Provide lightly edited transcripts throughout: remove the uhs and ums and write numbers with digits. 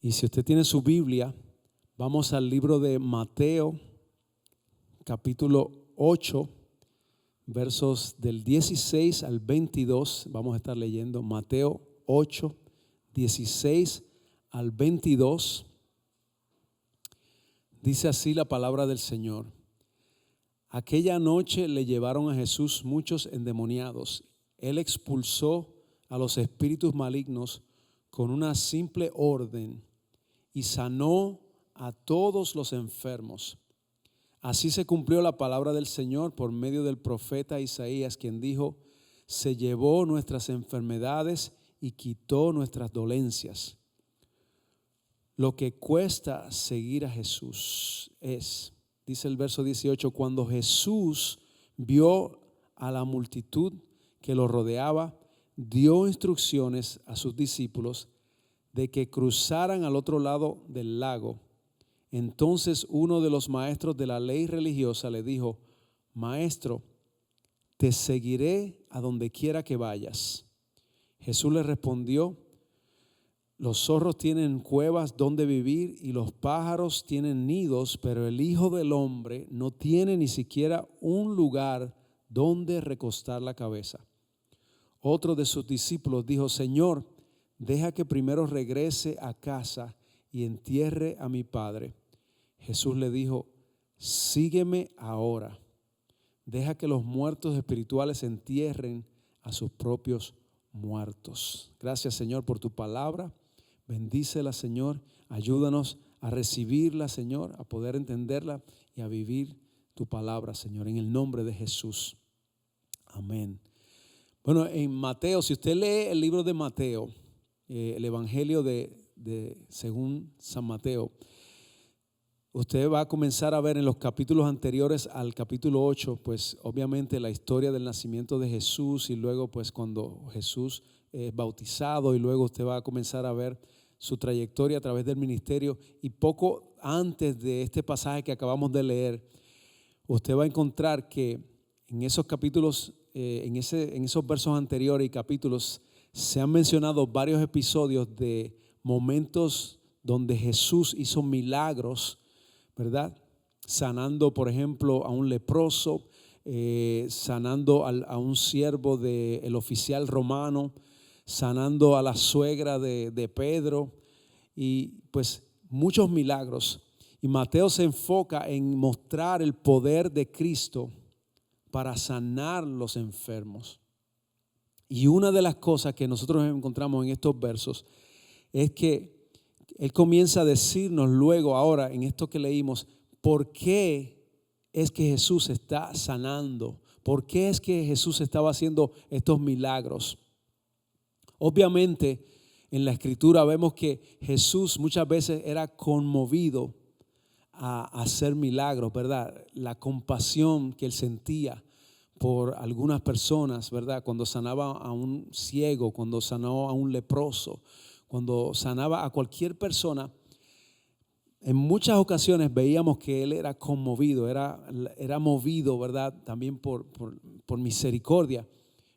Y si usted tiene su Biblia, vamos al libro de Mateo, capítulo 8, versos del 16 al 22. Vamos a estar leyendo Mateo 8, 16 al 22. Dice así la palabra del Señor. Aquella noche le llevaron a Jesús muchos endemoniados. Él expulsó a los espíritus malignos con una simple orden y sanó a todos los enfermos. Así se cumplió la palabra del Señor por medio del profeta Isaías, quien dijo: se llevó nuestras enfermedades y quitó nuestras dolencias. Lo que cuesta seguir a Jesús es, dice el verso 18, cuando Jesús vio a la multitud que lo rodeaba, dio instrucciones a sus discípulos de que cruzaran al otro lado del lago. Entonces uno de los maestros de la ley religiosa le dijo: Maestro, te seguiré a donde quiera que vayas. Jesús le respondió: los zorros tienen cuevas donde vivir y los pájaros tienen nidos, pero el Hijo del Hombre no tiene ni siquiera un lugar donde recostar la cabeza. Otro de sus discípulos dijo: Señor, deja que primero regrese a casa y entierre a mi padre. Jesús le dijo: sígueme ahora. Deja que los muertos espirituales entierren a sus propios muertos. Gracias, Señor, por tu palabra. Bendícela, Señor. Ayúdanos a recibirla, Señor, a poder entenderla y a vivir tu palabra, Señor, en el nombre de Jesús. Amén. Bueno, en Mateo, si usted lee el libro de Mateo, el Evangelio de según San Mateo, usted va a comenzar a ver en los capítulos anteriores al capítulo 8, pues obviamente la historia del nacimiento de Jesús, y luego pues cuando Jesús es bautizado, y luego usted va a comenzar a ver su trayectoria a través del ministerio. Y poco antes de este pasaje que acabamos de leer, usted va a encontrar que en esos capítulos, en esos versos anteriores y capítulos, se han mencionado varios episodios de momentos donde Jesús hizo milagros, ¿verdad? Sanando, por ejemplo, a un leproso, sanando a un siervo del oficial romano, sanando a la suegra de Pedro, y pues muchos milagros. Y Mateo se enfoca en mostrar el poder de Cristo para sanar los enfermos. Y una de las cosas que nosotros encontramos en estos versos es que Él comienza a decirnos luego, ahora en esto que leímos, por qué es que Jesús está sanando, por qué es que Jesús estaba haciendo estos milagros. Obviamente en la Escritura vemos que Jesús muchas veces era conmovido a hacer milagros, ¿verdad? La compasión que Él sentía por algunas personas, ¿verdad? Cuando sanaba a un ciego, cuando sanó a un leproso, cuando sanaba a cualquier persona, en muchas ocasiones veíamos que Él era conmovido, era movido, ¿verdad? También por misericordia.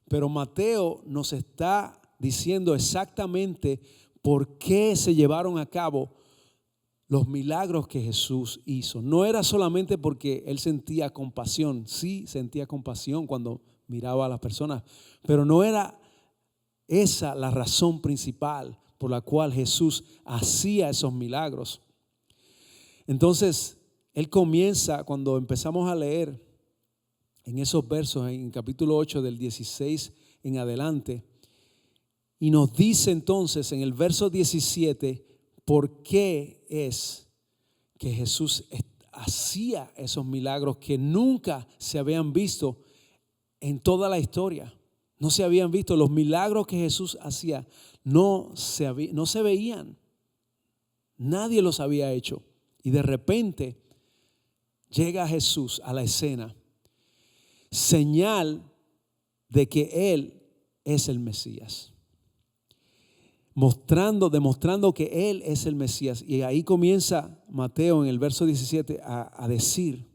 Pero Mateo nos está diciendo exactamente por qué se llevaron a cabo los milagros que Jesús hizo. No era solamente porque Él sentía compasión, sí sentía compasión cuando miraba a las personas, pero no era esa la razón principal por la cual Jesús hacía esos milagros. Entonces, Él comienza, cuando empezamos a leer en esos versos, en capítulo 8 del 16 en adelante, y nos dice entonces en el verso 17 por qué es que Jesús hacía esos milagros que nunca se habían visto en toda la historia. No se habían visto los milagros que Jesús hacía, no se veían. Nadie los había hecho. Y de repente llega Jesús a la escena, señal de que Él es el Mesías. Demostrando que Él es el Mesías. Y ahí comienza Mateo en el verso 17 a decir,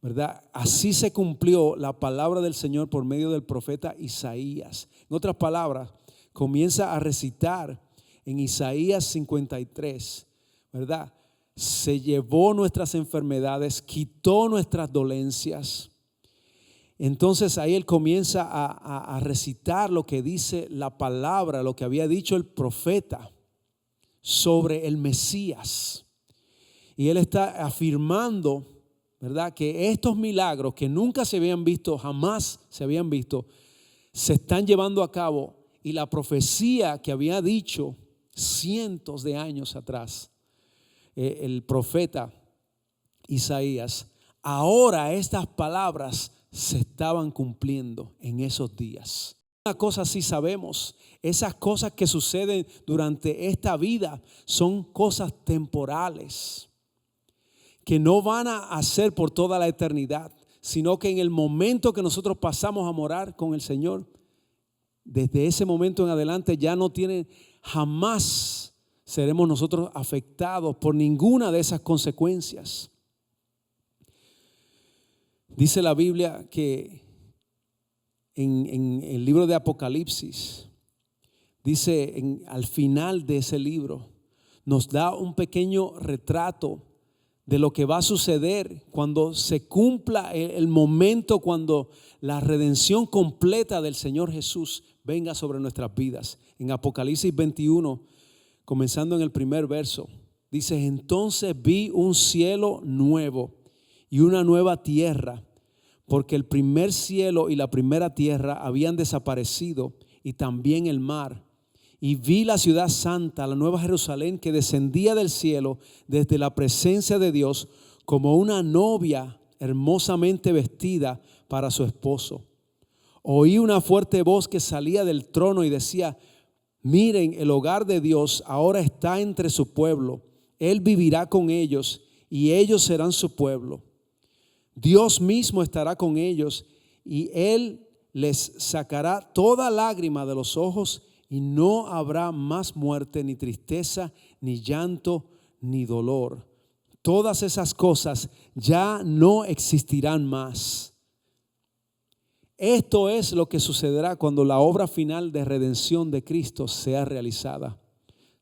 ¿verdad? Así se cumplió la palabra del Señor por medio del profeta Isaías. En otras palabras, comienza a recitar en Isaías 53 ¿verdad? Se llevó nuestras enfermedades, quitó nuestras dolencias. Entonces ahí él comienza a recitar lo que dice la palabra, lo que había dicho el profeta sobre el Mesías. Y él está afirmando, ¿verdad?, que estos milagros que nunca se habían visto, jamás se habían visto, se están llevando a cabo. Y la profecía que había dicho cientos de años atrás, el profeta Isaías, ahora estas palabras se estaban cumpliendo en esos días. Una cosa sí sabemos, esas cosas que suceden durante esta vida son cosas temporales, que no van a ser por toda la eternidad, sino que en el momento que nosotros pasamos a morar con el Señor, desde ese momento en adelante ya no tienen, jamás seremos nosotros afectados por ninguna de esas consecuencias. Dice la Biblia que en el libro de Apocalipsis, dice al final de ese libro, nos da un pequeño retrato de lo que va a suceder cuando se cumpla el momento, cuando la redención completa del Señor Jesús venga sobre nuestras vidas. En Apocalipsis 21, comenzando en el primer verso, dice: entonces vi un cielo nuevo y una nueva tierra, porque el primer cielo y la primera tierra habían desaparecido, y también el mar. Y vi la ciudad santa, la nueva Jerusalén, que descendía del cielo desde la presencia de Dios, como una novia hermosamente vestida para su esposo. Oí una fuerte voz que salía del trono y decía: miren, el hogar de Dios ahora está entre su pueblo. Él vivirá con ellos y ellos serán su pueblo. Dios mismo estará con ellos y Él les sacará toda lágrima de los ojos, y no habrá más muerte, ni tristeza, ni llanto, ni dolor. Todas esas cosas ya no existirán más. Esto es lo que sucederá cuando la obra final de redención de Cristo sea realizada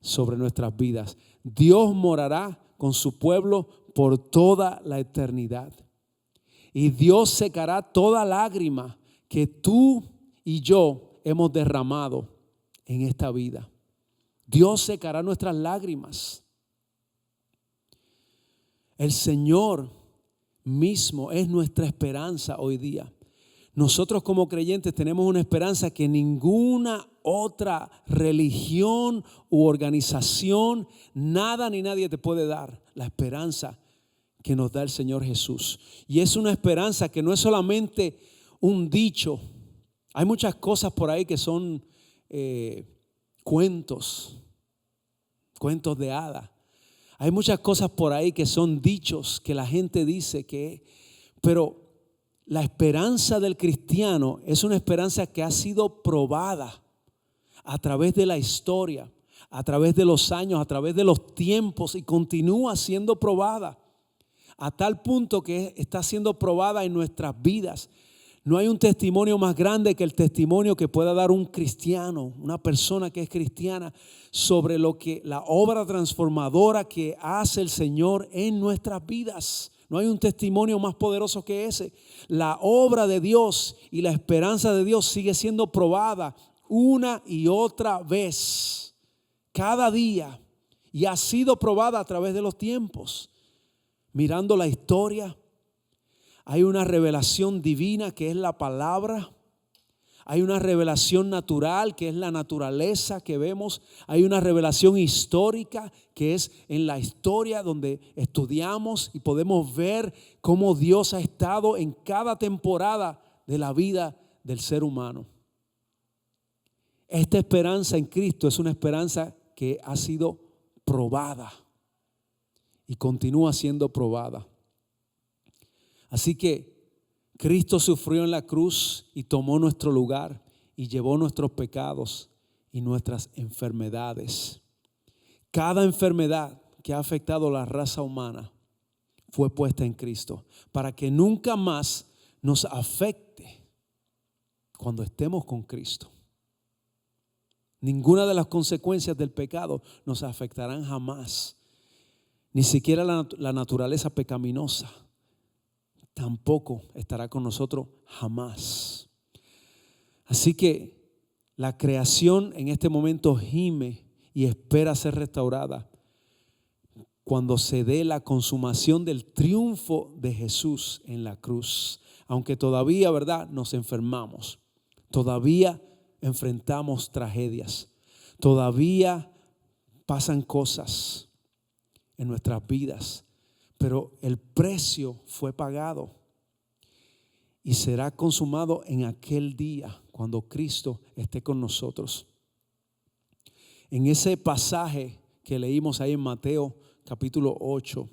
sobre nuestras vidas. Dios morará con su pueblo por toda la eternidad. Y Dios secará toda lágrima que tú y yo hemos derramado en esta vida. Dios secará nuestras lágrimas. El Señor mismo es nuestra esperanza hoy día. Nosotros como creyentes tenemos una esperanza que ninguna otra religión u organización, nada ni nadie te puede dar. La esperanza que nos da el Señor Jesús. Y es una esperanza que no es solamente un dicho. Hay muchas cosas por ahí que son cuentos de hadas. Hay muchas cosas por ahí que son dichos que la gente dice pero la esperanza del cristiano es una esperanza que ha sido probada a través de la historia, a través de los años, a través de los tiempos, y continúa siendo probada a tal punto que está siendo probada en nuestras vidas. No hay un testimonio más grande que el testimonio que pueda dar un cristiano, una persona que es cristiana, sobre lo que la obra transformadora que hace el Señor en nuestras vidas. No hay un testimonio más poderoso que ese. La obra de Dios y la esperanza de Dios sigue siendo probada una y otra vez, cada día, y ha sido probada a través de los tiempos. Mirando la historia, hay una revelación divina que es la palabra. Hay una revelación natural que es la naturaleza que vemos. Hay una revelación histórica que es en la historia donde estudiamos y podemos ver cómo Dios ha estado en cada temporada de la vida del ser humano. Esta esperanza en Cristo es una esperanza que ha sido probada y continúa siendo probada. Así que Cristo sufrió en la cruz y tomó nuestro lugar y llevó nuestros pecados y nuestras enfermedades. Cada enfermedad que ha afectado a la raza humana fue puesta en Cristo para que nunca más nos afecte cuando estemos con Cristo. Ninguna de las consecuencias del pecado nos afectarán jamás. ni siquiera la naturaleza pecaminosa, tampoco estará con nosotros jamás. Así que la creación en este momento gime y espera ser restaurada cuando se dé la consumación del triunfo de Jesús en la cruz. Aunque todavía, ¿verdad?, nos enfermamos, todavía enfrentamos tragedias, todavía pasan cosas en nuestras vidas, pero el precio fue pagado y será consumado en aquel día cuando Cristo esté con nosotros. En ese pasaje que leímos ahí en Mateo capítulo 8,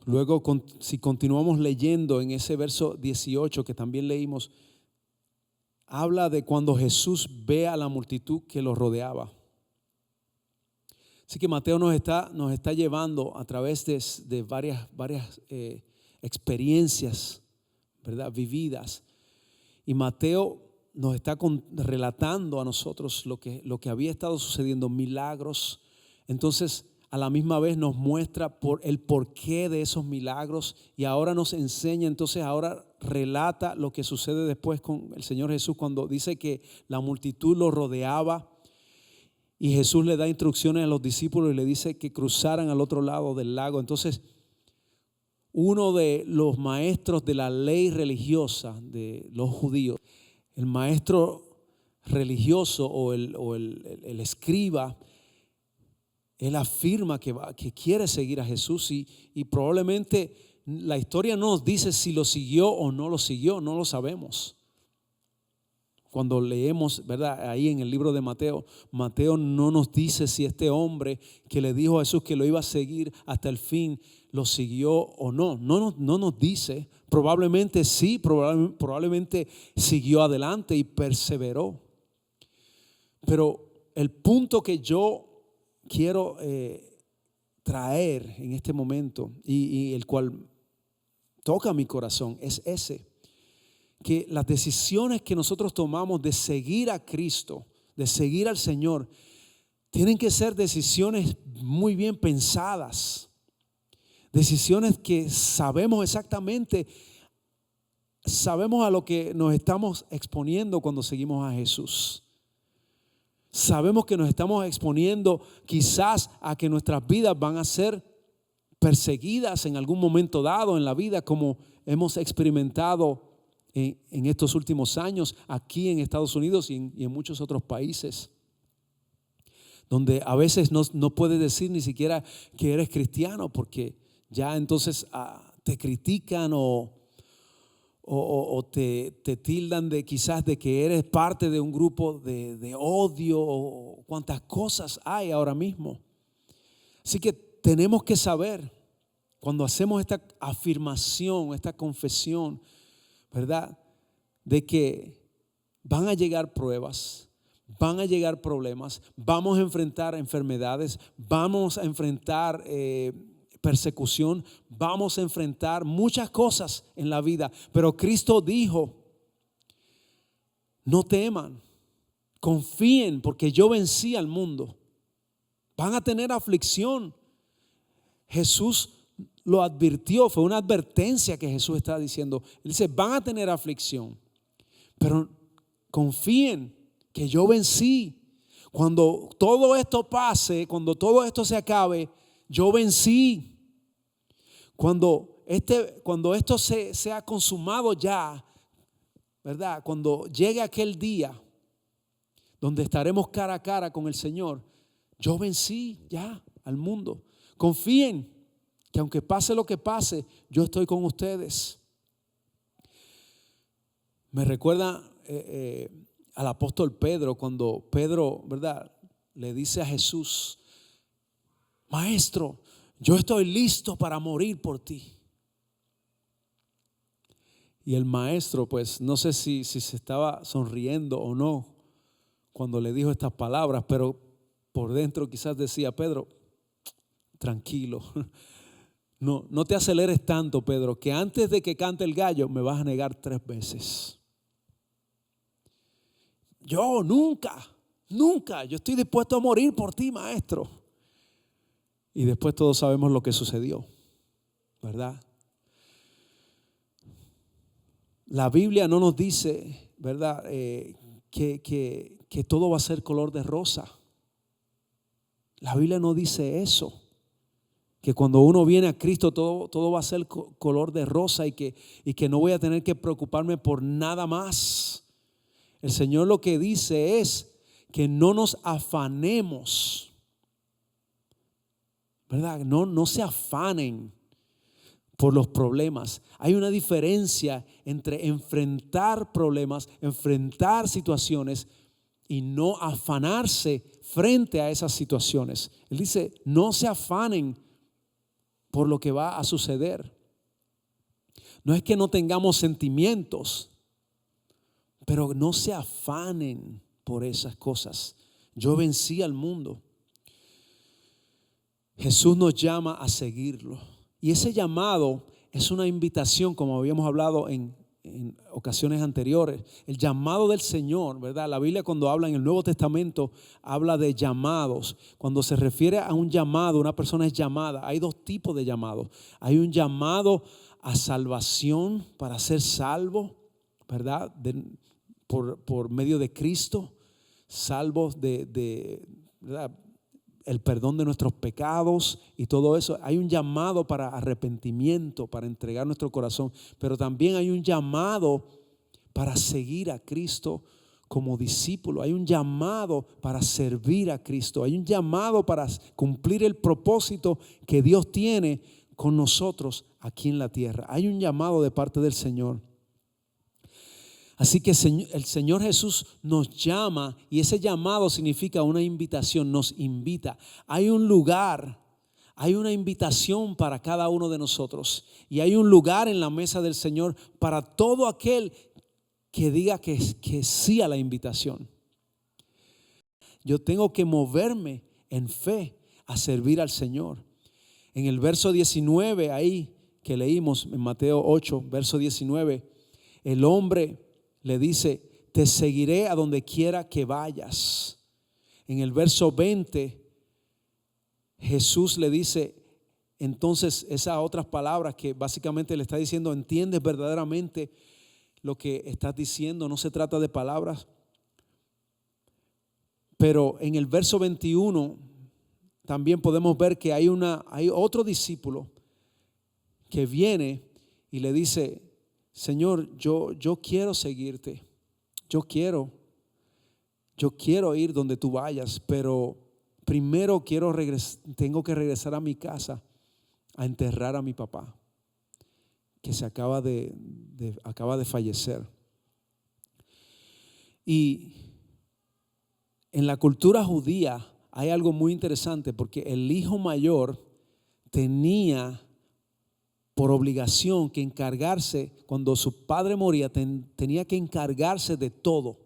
luego si continuamos leyendo en ese verso 18 que también leímos, habla de cuando Jesús ve a la multitud que lo rodeaba. Así que Mateo nos está llevando a través de varias experiencias, ¿verdad?, vividas. Y Mateo nos está relatando a nosotros lo que había estado sucediendo, milagros. Entonces, a la misma vez nos muestra el porqué de esos milagros y ahora nos enseña, entonces ahora relata lo que sucede después con el Señor Jesús cuando dice que la multitud lo rodeaba y Jesús le da instrucciones a los discípulos y le dice que cruzaran al otro lado del lago. Entonces, uno de los maestros de la ley religiosa de los judíos, el maestro religioso o el escriba, él afirma que quiere seguir a Jesús y probablemente la historia no nos dice si lo siguió o no lo siguió, no lo sabemos. Cuando leemos, ¿verdad?, ahí en el libro de Mateo, Mateo no nos dice si este hombre que le dijo a Jesús que lo iba a seguir hasta el fin, lo siguió o no. No nos dice. Probablemente sí, probablemente siguió adelante y perseveró. Pero el punto que yo quiero traer en este momento y el cual toca mi corazón es ese: que las decisiones que nosotros tomamos de seguir a Cristo, de seguir al Señor, tienen que ser decisiones muy bien pensadas, decisiones que sabemos exactamente, sabemos a lo que nos estamos exponiendo cuando seguimos a Jesús. Sabemos que nos estamos exponiendo quizás a que nuestras vidas van a ser perseguidas en algún momento dado en la vida, como hemos experimentado en estos últimos años aquí en Estados Unidos y en muchos otros países, donde a veces no puedes decir ni siquiera que eres cristiano porque ya entonces te critican o te tildan de quizás de que eres parte de un grupo de odio o cuántas cosas hay ahora mismo. Así que tenemos que saber cuando hacemos esta afirmación, esta confesión, ¿verdad?, de que van a llegar pruebas, van a llegar problemas, vamos a enfrentar enfermedades, vamos a enfrentar persecución, vamos a enfrentar muchas cosas en la vida. Pero Cristo dijo: no teman, confíen porque yo vencí al mundo. Van a tener aflicción. Jesús lo advirtió, fue una advertencia que Jesús está diciendo. Él dice: van a tener aflicción, pero confíen que yo vencí. Cuando todo esto pase, cuando todo esto se acabe, yo vencí. Cuando esto se ha consumado ya, ¿verdad?, cuando llegue aquel día donde estaremos cara a cara con el Señor, yo vencí ya al mundo. Confíen que aunque pase lo que pase, yo estoy con ustedes. Me recuerda al apóstol Pedro, cuando Pedro, ¿verdad?, le dice a Jesús: Maestro, yo estoy listo para morir por ti. Y el maestro, pues no sé si se estaba sonriendo o no cuando le dijo estas palabras, pero por dentro quizás decía: Pedro, tranquilo, no te aceleres tanto, Pedro, que antes de que cante el gallo me vas a negar 3 veces. Yo nunca, yo estoy dispuesto a morir por ti, maestro. Y después todos sabemos lo que sucedió, ¿verdad? La Biblia no nos dice, ¿verdad?, que todo va a ser color de rosa. La Biblia no dice eso. Que cuando uno viene a Cristo todo va a ser color de rosa y que no voy a tener que preocuparme por nada más. El Señor lo que dice es que no nos afanemos, ¿verdad? No se afanen por los problemas. Hay una diferencia entre enfrentar problemas, enfrentar situaciones y no afanarse frente a esas situaciones. Él dice, no se afanen por lo que va a suceder. No es que no tengamos sentimientos, pero no se afanen por esas cosas. Yo vencí al mundo. Jesús nos llama a seguirlo. Y ese llamado es una invitación, como habíamos hablado en ocasiones anteriores. El llamado del Señor, ¿verdad? La Biblia, cuando habla en el Nuevo Testamento, habla de llamados. Cuando se refiere a un llamado, una persona es llamada. Hay dos tipos de llamados. Hay un llamado a salvación para ser salvo, ¿verdad? Por medio de Cristo, salvos ¿verdad?, el perdón de nuestros pecados y todo eso. Hay un llamado para arrepentimiento, para entregar nuestro corazón, pero también hay un llamado para seguir a Cristo como discípulo. Hay un llamado para servir a Cristo. Hay un llamado para cumplir el propósito que Dios tiene con nosotros aquí en la tierra. Hay un llamado de parte del Señor. Así que el Señor Jesús nos llama, y ese llamado significa una invitación, nos invita. Hay un lugar, hay una invitación para cada uno de nosotros, y hay un lugar en la mesa del Señor para todo aquel que diga que sí a la invitación. Yo tengo que moverme en fe a servir al Señor. En el verso 19 ahí que leímos en Mateo 8, verso 19, el hombre le dice, te seguiré a donde quiera que vayas. En el verso 20, Jesús le dice, entonces esas otras palabras que básicamente le está diciendo, ¿entiendes verdaderamente lo que estás diciendo? No se trata de palabras. Pero en el verso 21 también podemos ver que hay otro discípulo que viene y le dice, Señor, yo quiero seguirte, yo quiero ir donde tú vayas, pero primero tengo que regresar a mi casa a enterrar a mi papá, que acaba de fallecer. Y en la cultura judía hay algo muy interesante, porque el hijo mayor tenía por obligación que encargarse, cuando su padre moría, tenía que encargarse de todo.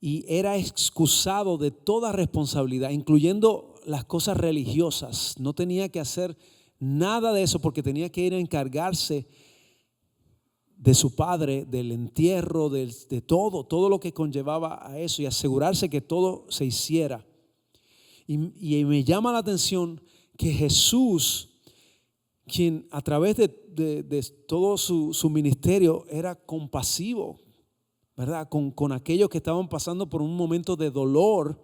Y era excusado de toda responsabilidad, incluyendo las cosas religiosas. No tenía que hacer nada de eso porque tenía que ir a encargarse de su padre, del entierro, de todo lo que conllevaba a eso, y asegurarse que todo se hiciera. Y me llama la atención que Jesús, quien a través de todo su ministerio era compasivo, ¿verdad?, con aquellos que estaban pasando por un momento de dolor.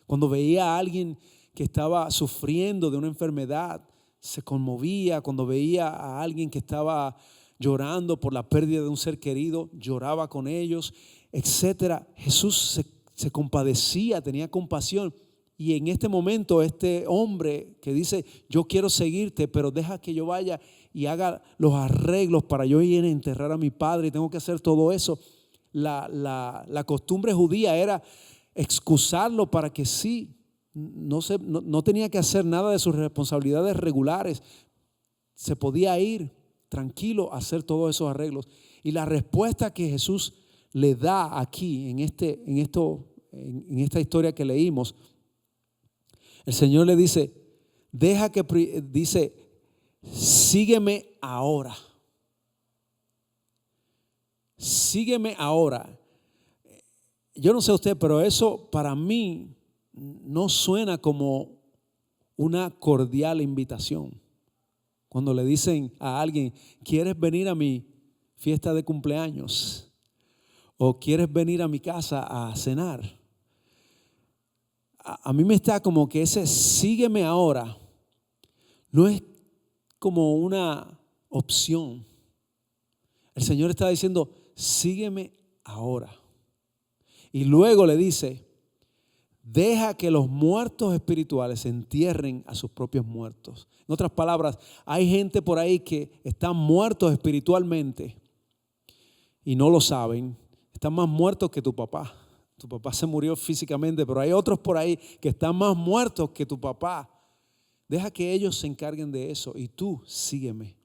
Cuando veía a alguien que estaba sufriendo de una enfermedad, se conmovía. Cuando veía a alguien que estaba llorando por la pérdida de un ser querido, lloraba con ellos, etcétera. Jesús se compadecía, tenía compasión. Y en este momento este hombre que dice, yo quiero seguirte, pero deja que yo vaya y haga los arreglos para yo ir a enterrar a mi padre y tengo que hacer todo eso. La costumbre judía era excusarlo para que sí, no tenía que hacer nada de sus responsabilidades regulares. Se podía ir tranquilo a hacer todos esos arreglos. Y la respuesta que Jesús le da aquí en esta historia que leímos, el Señor le dice, sígueme ahora. Sígueme ahora. Yo no sé usted, pero eso para mí no suena como una cordial invitación. Cuando le dicen a alguien, ¿quieres venir a mi fiesta de cumpleaños? ¿O quieres venir a mi casa a cenar? A mí me está como que ese sígueme ahora no es como una opción. El Señor está diciendo, sígueme ahora. Y luego le dice, deja que los muertos espirituales entierren a sus propios muertos. En otras palabras, hay gente por ahí que están muertos espiritualmente y no lo saben. Están más muertos que tu papá. Tu papá se murió físicamente, pero hay otros por ahí que están más muertos que tu papá. Deja que ellos se encarguen de eso y tú sígueme.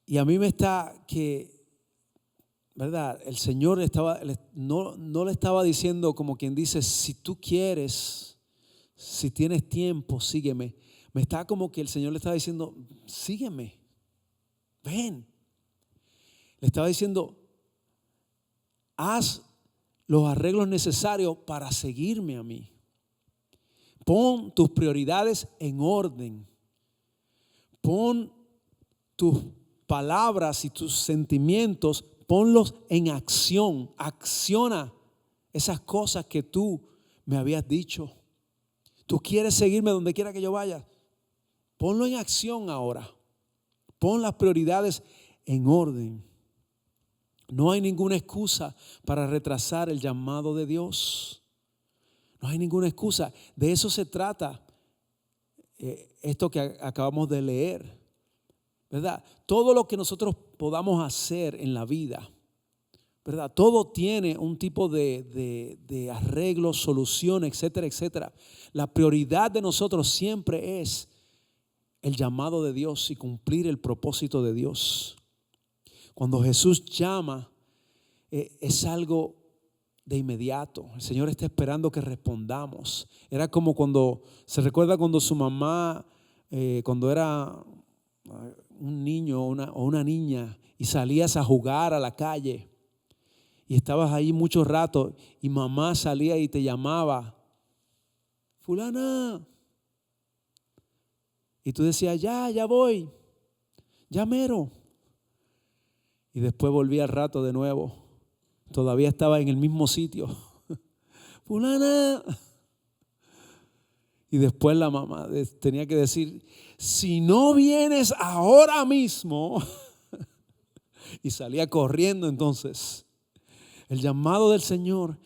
Y a mí me está que, ¿verdad? El Señor no le estaba diciendo como quien dice, si tú quieres, si tienes tiempo, sígueme. Me está como que el Señor le estaba diciendo, sígueme, ven. Le estaba diciendo, haz los arreglos necesarios para seguirme a mí. Pon tus prioridades en orden. Pon tus palabras y tus sentimientos, ponlos en acción. Acciona esas cosas que tú me habías dicho. Tú quieres seguirme donde quiera que yo vaya. Ponlo en acción ahora. Pon las prioridades en orden. No hay ninguna excusa para retrasar el llamado de Dios. No hay ninguna excusa. De eso se trata esto que acabamos de leer. ¿Verdad? Todo lo que nosotros podamos hacer en la vida, ¿verdad? Todo tiene un tipo de arreglo, solución, etcétera, etcétera. La prioridad de nosotros siempre es el llamado de Dios y cumplir el propósito de Dios. Cuando Jesús llama, es algo de inmediato. El Señor está esperando que respondamos. Era como cuando, se recuerda cuando su mamá, cuando era un niño o una niña y salías a jugar a la calle y estabas ahí mucho rato y mamá salía y te llamaba, fulana, y tú decías, ya voy, ya mero, y después volvía al rato de nuevo, todavía estaba en el mismo sitio, fulana. Y después la mamá tenía que decir, si no vienes ahora mismo, y salía corriendo entonces. El llamado del Señor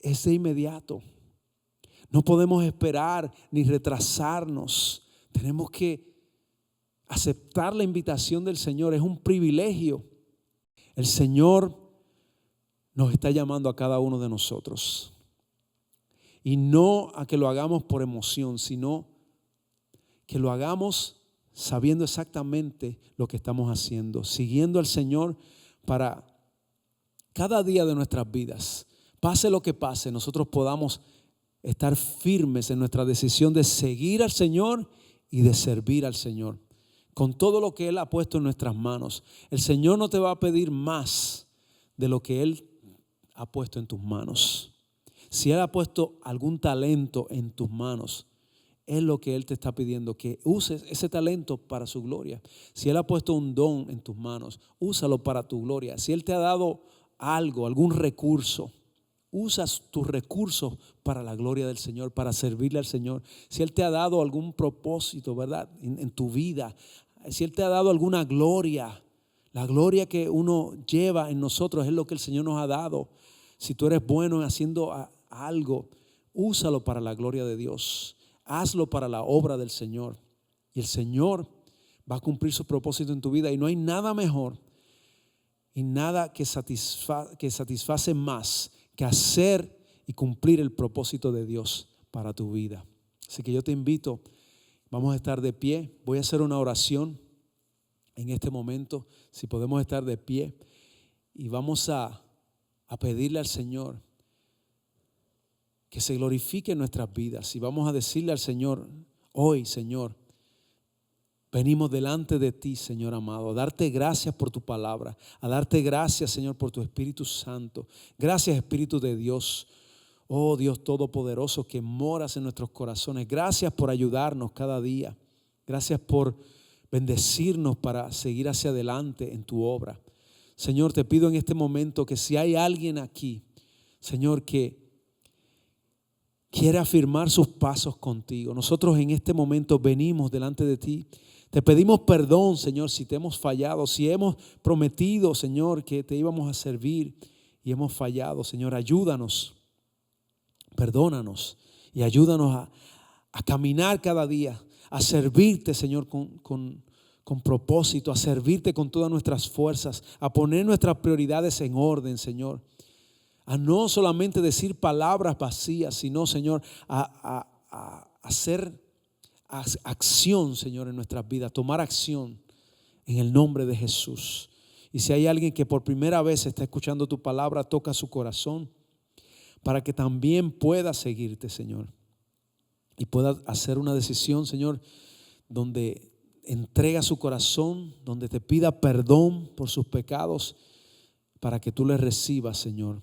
es de inmediato. No podemos esperar ni retrasarnos. Tenemos que aceptar la invitación del Señor. Es un privilegio. El Señor nos está llamando a cada uno de nosotros. Y no a que lo hagamos por emoción, sino que lo hagamos sabiendo exactamente lo que estamos haciendo, siguiendo al Señor para cada día de nuestras vidas. Pase lo que pase, nosotros podamos estar firmes en nuestra decisión de seguir al Señor y de servir al Señor. Con todo lo que Él ha puesto en nuestras manos. El Señor no te va a pedir más de lo que Él ha puesto en tus manos. Si Él ha puesto algún talento en tus manos, es lo que Él te está pidiendo, que uses ese talento para su gloria. Si Él ha puesto un don en tus manos, úsalo para tu gloria. Si Él te ha dado algo, algún recurso, usas tus recursos para la gloria del Señor, para servirle al Señor. Si Él te ha dado algún propósito, ¿verdad? En tu vida, si Él te ha dado alguna gloria, la gloria que uno lleva en nosotros es lo que el Señor nos ha dado. Si tú eres bueno haciendo algo, úsalo para la gloria de Dios. Hazlo para la obra del Señor. Y el Señor va a cumplir su propósito en tu vida. Y no hay nada mejor y nada que satisface más que hacer y cumplir el propósito de Dios para tu vida. Así que yo te invito, vamos a estar de pie. Voy a hacer una oración en este momento, si podemos estar de pie. Y vamos a pedirle al Señor que se glorifique en nuestras vidas. Y vamos a decirle al Señor, hoy, Señor, venimos delante de ti, Señor amado, a darte gracias por tu palabra, a darte gracias, Señor, por tu Espíritu Santo. Gracias, Espíritu de Dios. Oh Dios Todopoderoso que moras en nuestros corazones, gracias por ayudarnos cada día. Gracias por bendecirnos para seguir hacia adelante en tu obra. Señor, te pido en este momento que si hay alguien aquí, Señor, que quiere afirmar sus pasos contigo, nosotros en este momento venimos delante de ti. Te pedimos perdón, Señor, si te hemos fallado, si hemos prometido, Señor, que te íbamos a servir y hemos fallado. Señor, ayúdanos, perdónanos y ayúdanos a caminar cada día, a servirte, Señor, con propósito, a servirte con todas nuestras fuerzas, a poner nuestras prioridades en orden, Señor. A no solamente decir palabras vacías, sino, Señor, a hacer acción, Señor, en nuestras vidas, tomar acción en el nombre de Jesús. Y si hay alguien que por primera vez está escuchando tu palabra, toca su corazón para que también pueda seguirte, Señor, y pueda hacer una decisión, Señor, donde entrega su corazón, donde te pida perdón por sus pecados, para que tú le recibas, Señor,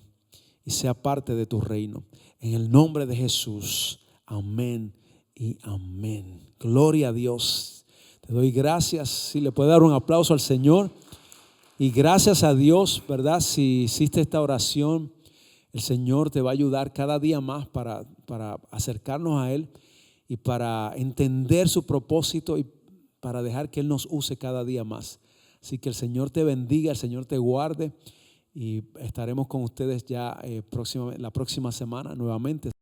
y sea parte de tu reino. En el nombre de Jesús, amén y amén. Gloria a Dios. Te doy gracias. Si le puede dar un aplauso al Señor. Y gracias a Dios, ¿verdad? Si hiciste esta oración, el Señor te va a ayudar cada día más para acercarnos a Él y para entender su propósito y para dejar que Él nos use cada día más. Así que el Señor te bendiga, el Señor te guarde y estaremos con ustedes ya la próxima semana nuevamente.